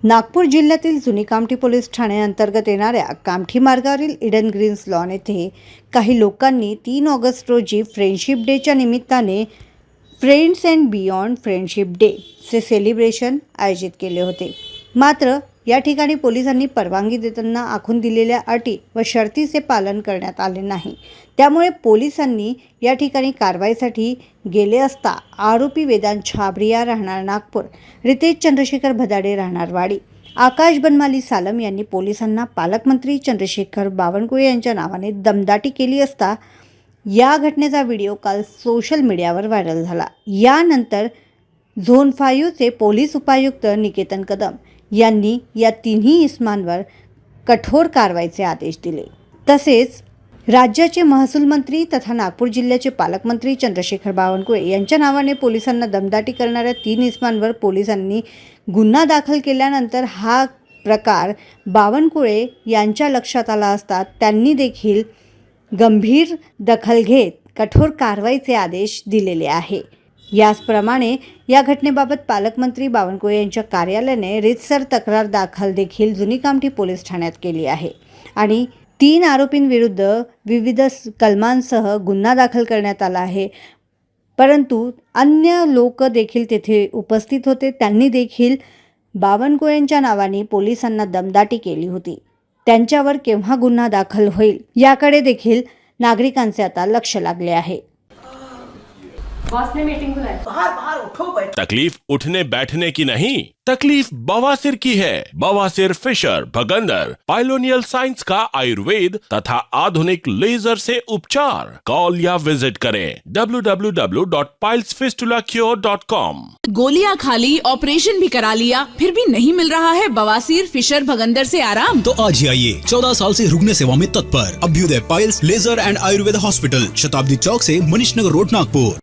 नागपूर जिल्ह्यातील जुनी कामठी पोलीस ठाण्याअंतर्गत येणाऱ्या कामठी मार्गावरील इडन ग्रीन्स लॉन येथे काही लोकांनी 3 ऑगस्ट रोजी फ्रेंडशिप डेच्या निमित्ताने friends and beyond friendship day चे सेलिब्रेशन आयोजित केले होते। मात्र या ठिकाणी पोलिसांनी परवानगी देताना आखून दिलेल्या अटी व शर्तीचे पालन करण्यात आले नाही। त्यामुळे पोलिसांनी या ठिकाणी कारवाईसाठी गेले असता आरोपी वेदांत छाबरिया राहणार नागपूर, रितेश चंद्रशेखर भदाडे राहणार वाडी, आकाश बनमाली सालम यांनी पोलिसांना पालकमंत्री चंद्रशेखर बावनकुळे यांच्या नावाने दमदाटी केली असता या घटनेचा व्हिडिओ काल सोशल मीडियावर व्हायरल झाला। यानंतर झोन 5 चे पोलीस उपायुक्त निकेतन कदम यांनी या तिन्ही इस्मांवर कठोर कारवाईचे आदेश दिले। तसेच राज्याचे महसूल मंत्री तथा नागपूर जिल्ह्याचे पालकमंत्री चंद्रशेखर बावनकुळे यांच्या नावाने पोलिसांना दमदाटी करणाऱ्या 3 इस्मांवर पोलिसांनी गुन्हा दाखल केल्यानंतर हा प्रकार बावनकुळे यांच्या लक्षात आला असता त्यांनी देखील गंभीर दखल घेत कठोर कारवाईचे आदेश दिलेले आहे। याचप्रमाणे या घटनेबाबत पालकमंत्री बावनकुळे यांच्या कार्यालयाने रीतसर तक्रार दाखल देखील जुनी कामठी पोलीस ठाण्यात केली आहे आणि 3 आरोपींविरुद्ध विविध कलमांसह गुन्हा दाखल करण्यात आला आहे। परंतु अन्य लोक देखील तेथे उपस्थित होते, त्यांनी देखील बावनकुळेंच्या नावाने पोलिसांना दमदाटी केली होती। त्यांच्यावर केव्हा गुन्हा दाखल होईल याकडे देखील नागरिकांचे आता लक्ष लागले आहे। बॉस ने मीटिंग बुलाई। बाहर उठो बैठो। तकलीफ उठने बैठने की नहीं, तकलीफ बवासीर की है। बवासीर फिशर भगंदर पाइलोनियल साइंस का आयुर्वेद तथा आधुनिक लेजर से उपचार। कॉल या विजिट करें www.pilesfistulacure.com। गोलियां खा ली, ऑपरेशन भी करा लिया, फिर भी नहीं मिल रहा है बवासीर फिशर भगंदर से आराम? तो आज ही आइए 14 साल से रुकने सेवा में तत्पर Abhyuday piles laser and Ayurved hospital, Shatabdi Chowk से मनीष नगर रोड, नागपुर।